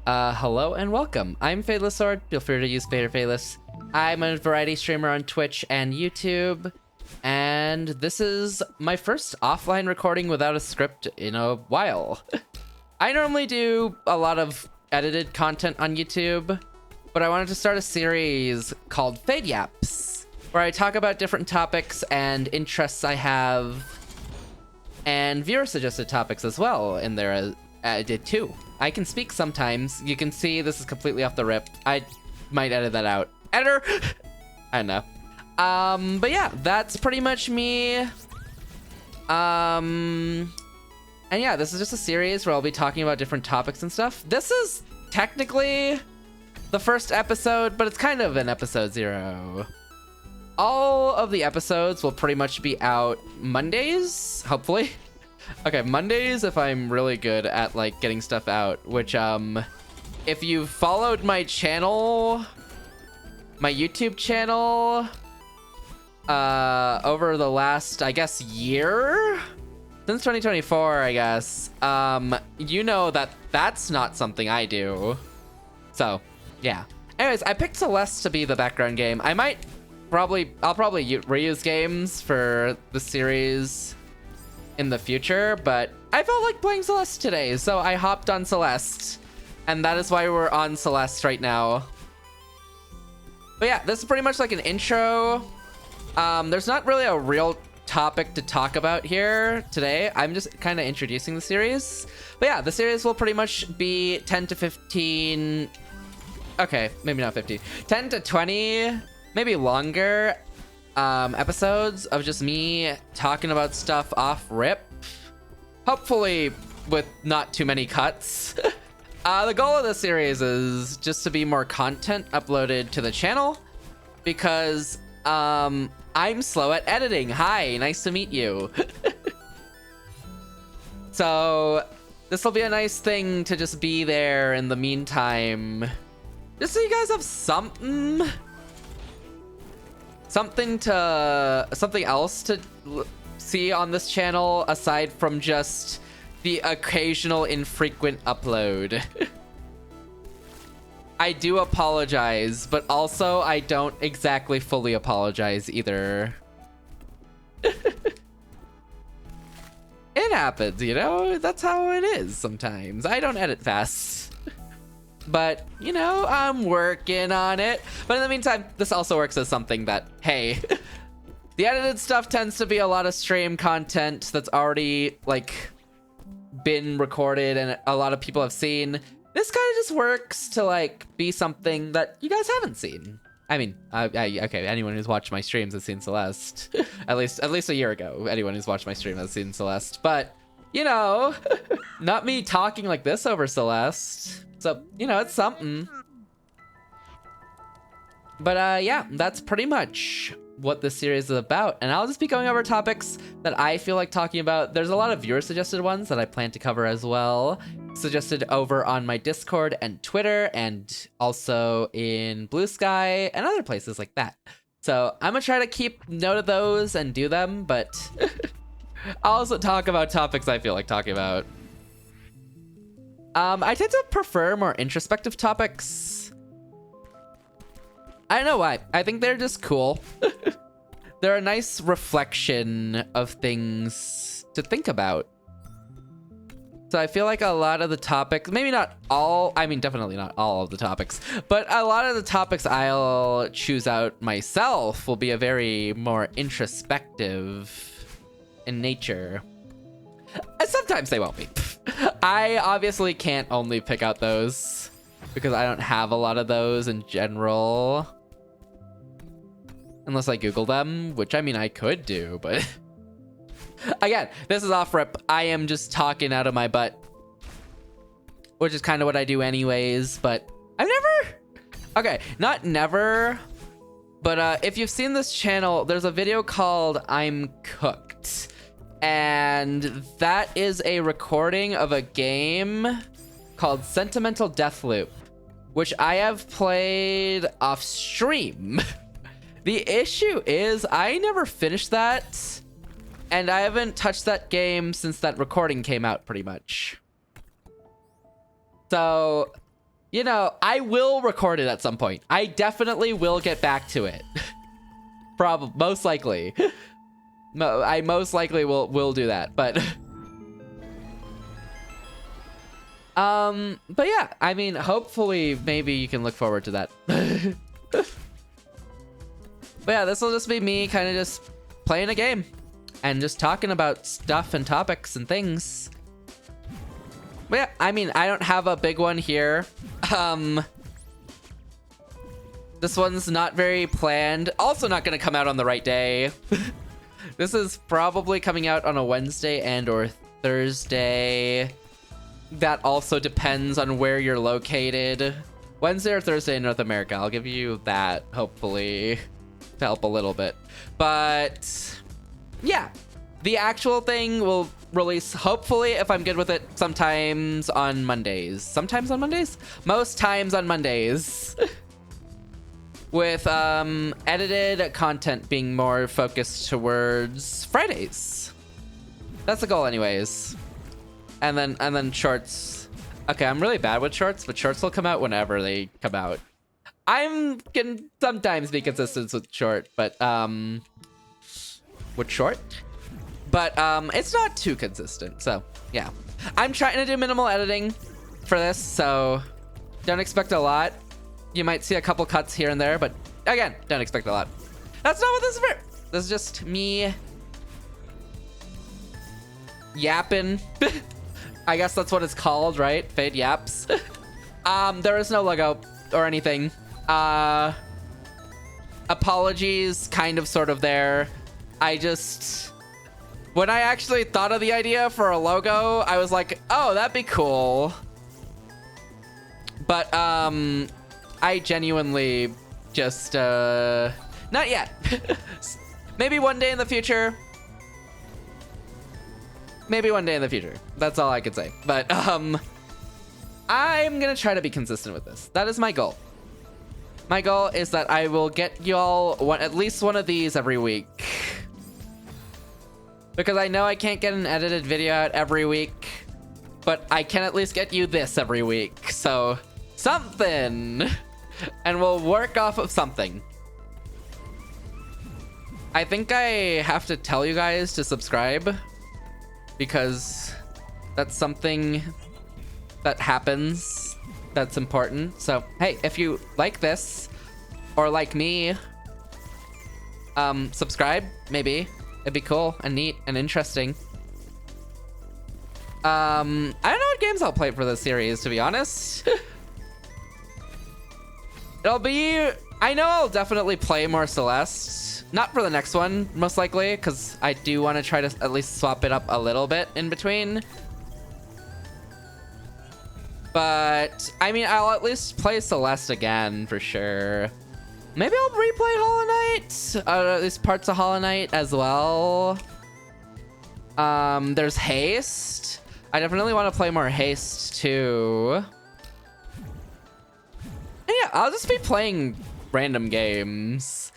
Hello and welcome. I'm Fadelessword. Feel free to use Fade or Fadeless. I'm a variety streamer on Twitch and YouTube, and this is my first offline recording without a script in a while. I normally do a lot of edited content on YouTube, but I wanted to start a series called Yaps, where I talk about different topics and interests I have, and viewer-suggested topics as well in there. I did too. I can speak sometimes. You can see this is completely off the rip. I might edit that out. Editor! I don't know. But yeah, that's pretty much me. And yeah, this is just a series where I'll be talking about different topics and stuff. This is technically the first episode, but it's kind of an episode 0. All of the episodes will pretty much be out Mondays, hopefully. Okay, Mondays if I'm really good at like getting stuff out, which if you've followed my channel, my YouTube channel, over the last, I guess, year? Since 2024, I guess, you know that that's not something I do. So, yeah. Anyways, I picked Celeste to be the background game. I'll probably reuse games for the series in the future, but I felt like playing Celeste today, so I hopped on Celeste, and that is why we're on Celeste right now. But yeah, this is pretty much like an intro. There's not really a real topic to talk about here today. I'm just kind of introducing the series. But yeah, the series will pretty much be 10 to 15... Okay, maybe not 15. 10 to 20, maybe longer, episodes of just me talking about stuff off rip, hopefully with not too many cuts. The goal of the series is just to be more content uploaded to the channel, because I'm slow at editing. Hi, nice to meet you. So this will be a nice thing to just be there in the meantime, just so you guys have something else to see on this channel aside from just the occasional infrequent upload. I do apologize, but also I don't exactly fully apologize either. It happens, you know? That's how it is sometimes. I don't edit fast. But, you know, I'm working on it. But in the meantime, this also works as something that, hey, the edited stuff tends to be a lot of stream content that's already, like, been recorded and a lot of people have seen. This kind of just works to, like, be something that you guys haven't seen. I mean, okay, anyone who's watched my streams has seen Celeste. at least a year ago, anyone who's watched my stream has seen Celeste. But, you know, not me talking like this over Celeste. So, you know, it's something. But yeah, that's pretty much what this series is about. And I'll just be going over topics that I feel like talking about. There's a lot of viewer-suggested ones that I plan to cover as well. Suggested over on my Discord and Twitter, and also in Blue Sky and other places like that. So I'm gonna try to keep note of those and do them, but I'll also talk about topics I feel like talking about. I tend to prefer more introspective topics. I don't know why. I think they're just cool. They're a nice reflection of things to think about. So I feel like a lot of the topics, maybe not all, I mean, definitely not all of the topics, but a lot of the topics I'll choose out myself will be a very more introspective in nature. And sometimes they won't be. I obviously can't only pick out those because I don't have a lot of those in general. Unless I Google them, which I mean I could do, but again, this is off rip. I am just talking out of my butt, which is kind of what I do anyways, but I've never, okay, not never, but if you've seen this channel, there's a video called I'm Cooked. And that is a recording of a game called Sentimental Deathloop, which I have played off stream. The issue is I never finished that, and I haven't touched that game since that recording came out, pretty much. So you know, I will record it at some point. I definitely will get back to it. Probably, most likely. I most likely will do that, but but yeah, I mean, hopefully maybe you can look forward to that. But yeah, this will just be me kind of just playing a game and just talking about stuff and topics and things. But yeah, I mean, I don't have a big one here. This one's not very planned. Also not gonna come out on the right day. This is probably coming out on a Wednesday and or Thursday. That also depends on where you're located. Wednesday or Thursday in North America. I'll give you that, hopefully, to help a little bit. But yeah, the actual thing will release, hopefully, if I'm good with it, sometimes on Mondays. Sometimes on Mondays? Most times on Mondays. With edited content being more focused towards Fridays. That's the goal anyways. And then shorts. Okay, I'm really bad with shorts, but shorts will come out whenever they come out. I'm can sometimes be consistent with short, but it's not too consistent. So yeah, I'm trying to do minimal editing for this, so don't expect a lot. You might see a couple cuts here and there, but again, don't expect a lot. That's not what this is for. This is just me yapping. I guess that's what it's called, right? Fade Yaps. There is no logo or anything. Apologies, kind of, sort of there. When I actually thought of the idea for a logo, I was like, oh, that'd be cool. But, I genuinely just, not yet. Maybe one day in the future. Maybe one day in the future. That's all I could say. But, I'm gonna try to be consistent with this. That is my goal. My goal is that I will get y'all at least one of these every week. Because I know I can't get an edited video out every week, but I can at least get you this every week. So, something. And we'll work off of something. I think I have to tell you guys to subscribe, because that's something that happens that's important. So, hey, if you like this, or like me, subscribe, maybe. It'd be cool and neat and interesting. I don't know what games I'll play for this series, to be honest. I know I'll definitely play more Celeste. Not for the next one, most likely, because I do want to try to at least swap it up a little bit in between. But, I mean, I'll at least play Celeste again, for sure. Maybe I'll replay Hollow Knight, at least parts of Hollow Knight as well. There's Haste. I definitely want to play more Haste, too. And yeah, I'll just be playing random games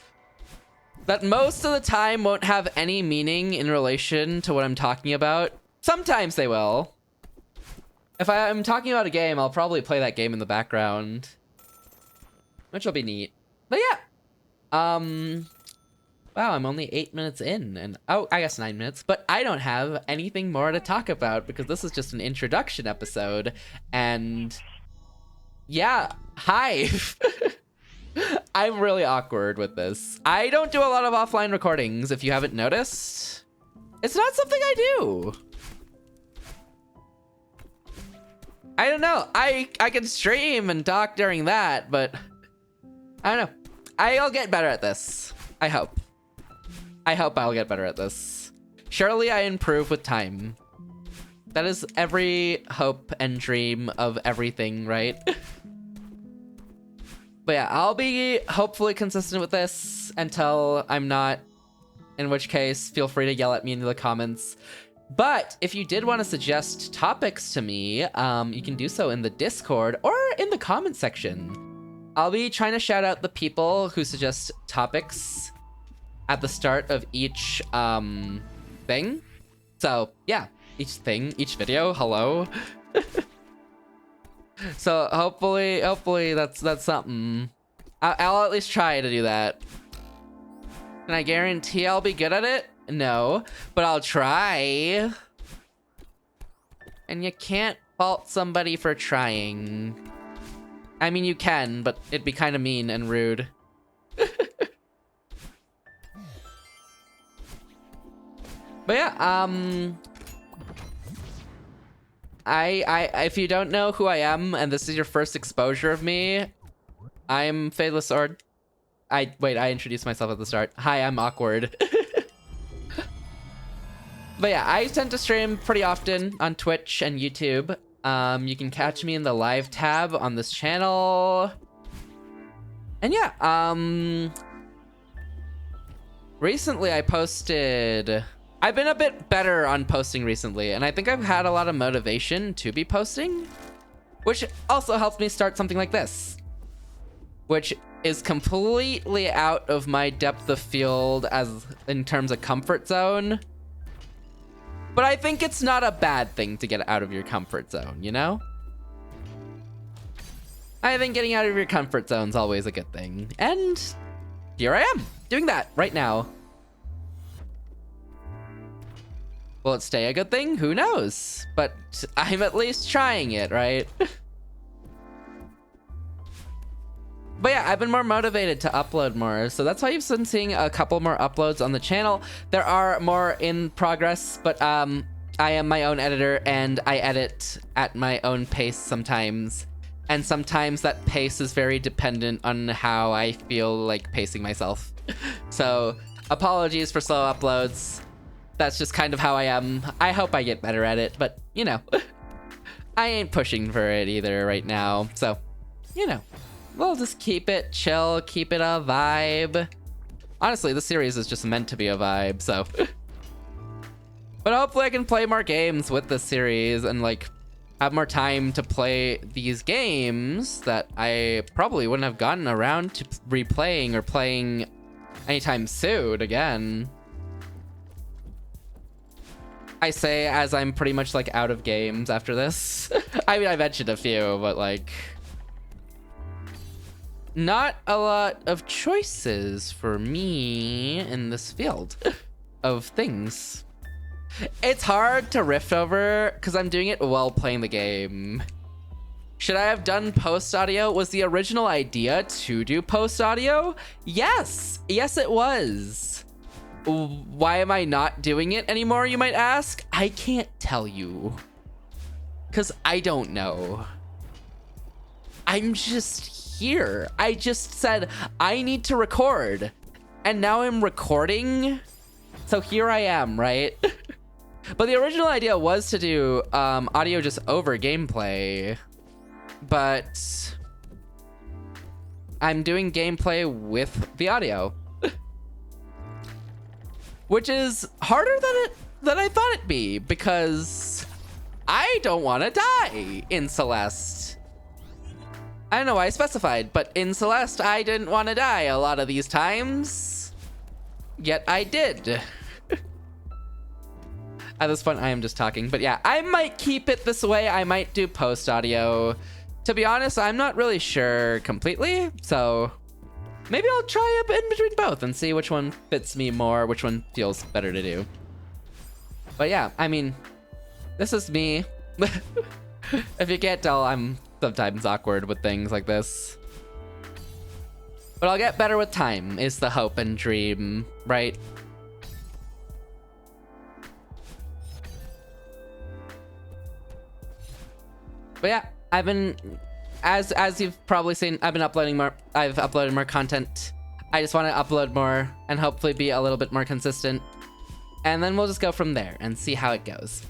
that most of the time won't have any meaning in relation to what I'm talking about. Sometimes they will. If I'm talking about a game, I'll probably play that game in the background, which will be neat. But yeah, wow, I'm only 8 minutes in, and oh, I guess 9 minutes, but I don't have anything more to talk about because this is just an introduction episode. And yeah, hi. I'm really awkward with this. I don't do a lot of offline recordings, if you haven't noticed. It's not something I do. I don't know. I can stream and talk during that, but I don't know. I'll get better at this. I hope. I hope I'll get better at this. Surely I improve with time. That is every hope and dream of everything, right? But yeah, I'll be hopefully consistent with this until I'm not, in which case, feel free to yell at me in the comments. But if you did want to suggest topics to me, you can do so in the Discord or in the comment section. I'll be trying to shout out the people who suggest topics at the start of each thing. So yeah, each thing, each video, hello. So hopefully that's something. I'll at least try to do that. Can I guarantee I'll be good at it? No, but I'll try. And you can't fault somebody for trying. I mean, you can, but it'd be kind of mean and rude. But yeah, if you don't know who I am and this is your first exposure of me, I'm Fadelessword. I introduced myself at the start. Hi, I'm awkward. But yeah, I tend to stream pretty often on Twitch and YouTube. You can catch me in the live tab on this channel. And yeah, recently I posted... I've been a bit better on posting recently, and I think I've had a lot of motivation to be posting, which also helped me start something like this, which is completely out of my depth of field as in terms of comfort zone. But I think it's not a bad thing to get out of your comfort zone, you know? I think getting out of your comfort zone is always a good thing. And here I am, doing that right now. Will it stay a good thing? Who knows? But I'm at least trying it, right? But yeah, I've been more motivated to upload more, so that's why you've been seeing a couple more uploads on the channel. There are more in progress, but I am my own editor and I edit at my own pace sometimes. And sometimes that pace is very dependent on how I feel like pacing myself. So apologies for slow uploads. That's just kind of how I am. I hope I get better at it, but you know, I ain't pushing for it either right now. So, you know, we'll just keep it chill, keep it a vibe. Honestly, this series is just meant to be a vibe, so. But hopefully I can play more games with this series and like have more time to play these games that I probably wouldn't have gotten around to replaying or playing anytime soon again. I say as I'm pretty much like out of games after this. I mean, I mentioned a few, but like not a lot of choices for me in this field of things. It's hard to riff over because I'm doing it while playing the game. Should I have done post audio? Was the original idea to do post audio? Yes, it was. Why am I not doing it anymore, you might ask? I can't tell you. Because I don't know. I'm just here. I just said I need to record. And now I'm recording. So here I am, right? But the original idea was to do audio just over gameplay. But I'm doing gameplay with the audio. Which is harder than I thought it'd be, because I don't want to die in Celeste. I don't know why I specified, but in Celeste, I didn't want to die a lot of these times. Yet I did. At this point, I am just talking, but yeah, I might keep it this way. I might do post audio. To be honest, I'm not really sure completely, so maybe I'll try it in between both and see which one fits me more, which one feels better to do. But yeah, I mean, this is me. If you can't tell, I'm sometimes awkward with things like this. But I'll get better with time, is the hope and dream, right? But yeah, I've been, as you've probably seen, I've been uploading more. I've uploaded more content. I just want to upload more and hopefully be a little bit more consistent. And then we'll just go from there and see how it goes.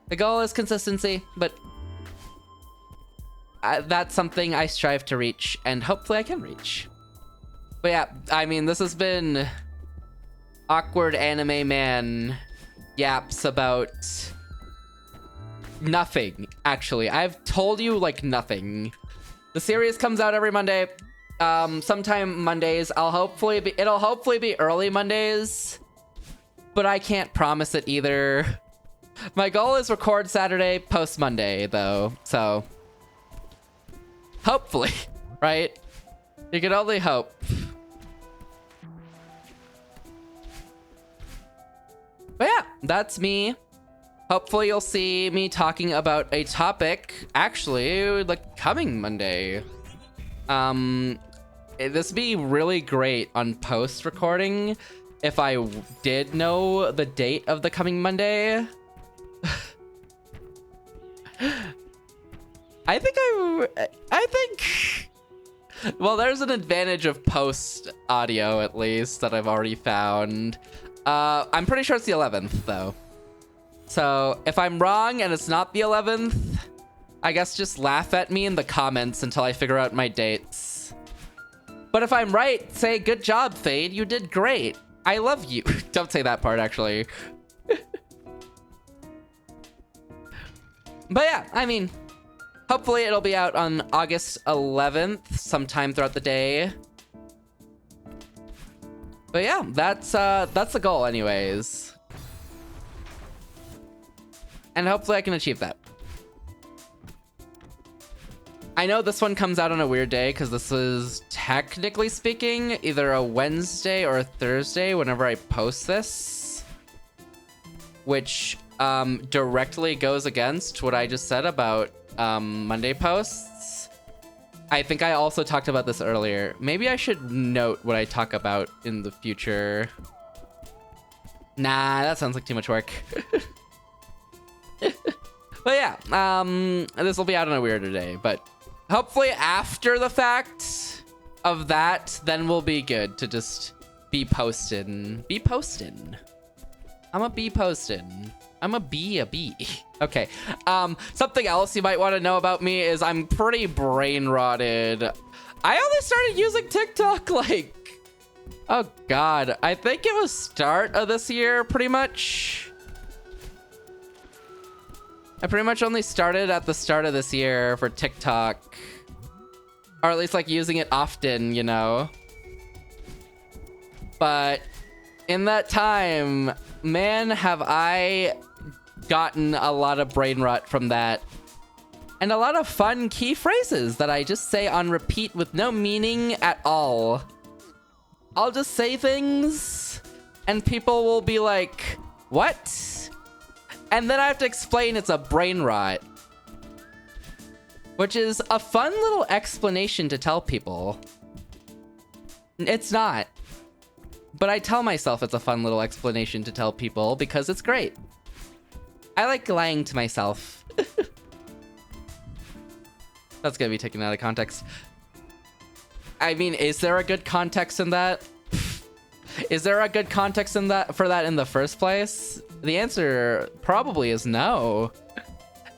The goal is consistency, but that's something I strive to reach, and hopefully I can reach. But yeah, I mean, this has been awkward anime man yaps about nothing, actually. I've told you like nothing. The series comes out every Monday. Sometime Mondays. It'll hopefully be early Mondays, but I can't promise it either. My goal is record Saturday, post Monday, though. So, hopefully, right? You can only hope. But yeah, that's me. Hopefully you'll see me talking about a topic, actually, like coming Monday. This would be really great on post recording if I did know the date of the coming Monday. I think well, there's an advantage of post audio, at least, that I've already found. I'm pretty sure it's the 11th, though. So if I'm wrong and it's not the 11th, I guess just laugh at me in the comments until I figure out my dates. But if I'm right, say, good job, Fade. You did great. I love you. Don't say that part, actually. But yeah, I mean, hopefully it'll be out on August 11th, sometime throughout the day. But yeah, that's the goal anyways. And hopefully I can achieve that. I know this one comes out on a weird day because this is, technically speaking, either a Wednesday or a Thursday whenever I post this. Which directly goes against what I just said about Monday posts. I think I also talked about this earlier. Maybe I should note what I talk about in the future. Nah, that sounds like too much work. But yeah, this will be out on a weirder day, but hopefully after the fact of that, then we'll be good to just be posting. Be posting. I'm a bee posting. I'm a bee. Okay. Something else you might want to know about me is I'm pretty brain rotted. I only started using TikTok like, oh God, I think it was start of this year, pretty much. I pretty much only started at the start of this year for TikTok. Or at least like using it often, you know. But in that time, man, have I gotten a lot of brain rot from that. And a lot of fun key phrases that I just say on repeat with no meaning at all. I'll just say things and people will be like, what? And then I have to explain it's a brain rot. Which is a fun little explanation to tell people. It's not. But I tell myself it's a fun little explanation to tell people because it's great. I like lying to myself. That's gonna be taken out of context. I mean, is there a good context in that? Is there a good context in that for that in the first place? The answer probably is no.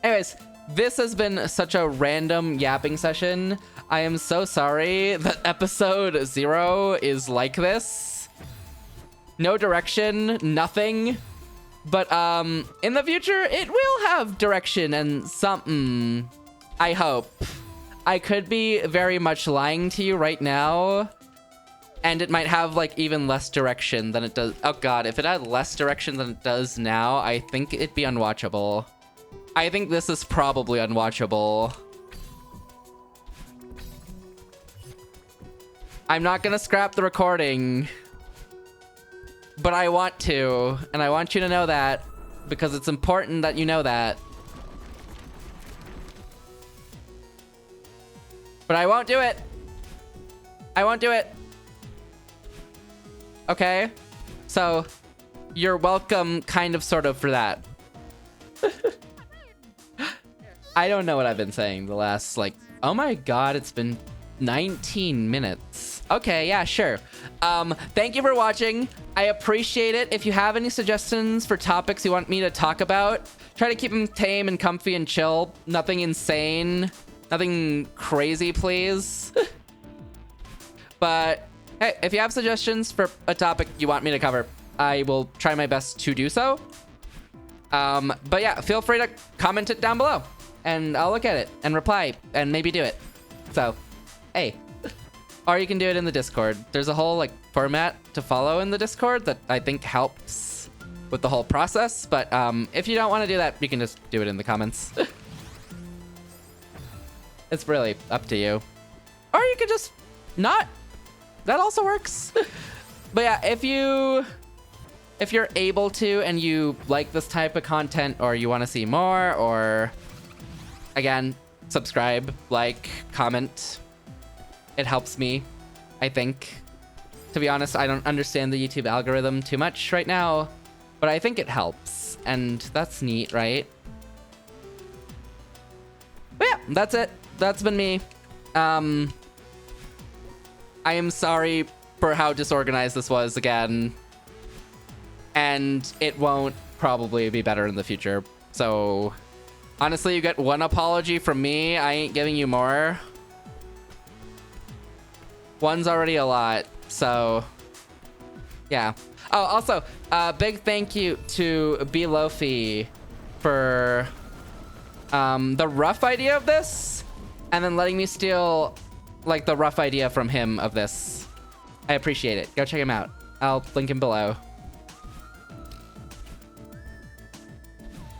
Anyways, this has been such a random yapping session. I am so sorry that episode 0 is like this. No direction, nothing. But in the future, it will have direction and something. I hope. I could be very much lying to you right now. And it might have like even less direction than it does. Oh God, if it had less direction than it does now, I think it'd be unwatchable. I think this is probably unwatchable. I'm not gonna scrap the recording. But I want to, and I want you to know that because it's important that you know that. But I won't do it. I won't do it. Okay? So, you're welcome, kind of, sort of, for that. I don't know what I've been saying the last, like, oh my God, it's been 19 minutes. Okay, yeah, sure. Thank you for watching. I appreciate it. If you have any suggestions for topics you want me to talk about, try to keep them tame and comfy and chill. Nothing insane. Nothing crazy, please. But hey, if you have suggestions for a topic you want me to cover, I will try my best to do so. But yeah, feel free to comment it down below and I'll look at it and reply and maybe do it. So, hey. Or you can do it in the Discord. There's a whole like format to follow in the Discord that I think helps. with the whole process. But if you don't want to do that, you can just do it in the comments. It's really up to you. Or you could just not. That also works. But yeah, if you're able to and you like this type of content or you want to see more, or again, subscribe, like, comment. It helps me, I think. To be honest, I don't understand the YouTube algorithm too much right now, but I think it helps, and that's neat, right? But yeah, that's it. That's been me. I am sorry for how disorganized this was again, and it won't probably be better in the future. So honestly, you get one apology from me. I ain't giving you more. One's already a lot, so yeah. Oh, also, big thank you to Lofi for the rough idea of this, and then letting me steal like the rough idea from him of this. I appreciate it. Go check him out. I'll link him below.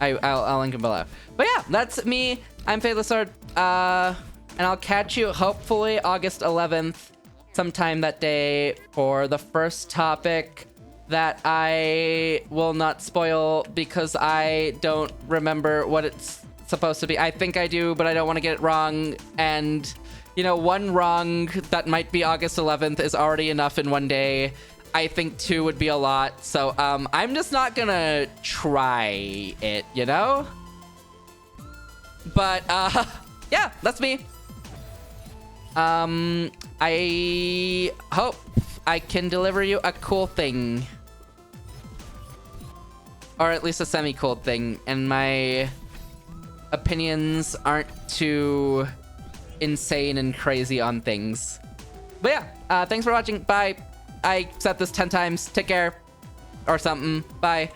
I'll link him below. But yeah, that's me. I'm Fadelessword. And I'll catch you hopefully August 11th, sometime that day, for the first topic that I will not spoil because I don't remember what it's supposed to be. I think I do, but I don't want to get it wrong. And, you know, one wrong that might be August 11th is already enough in one day. I think 2 would be a lot. So I'm just not gonna try it, you know? But yeah, that's me. I hope I can deliver you a cool thing. Or at least a semi-cool thing. And my opinions aren't too insane and crazy on things. But yeah, thanks for watching. Bye. I said this 10 times. Take care. Or something. Bye.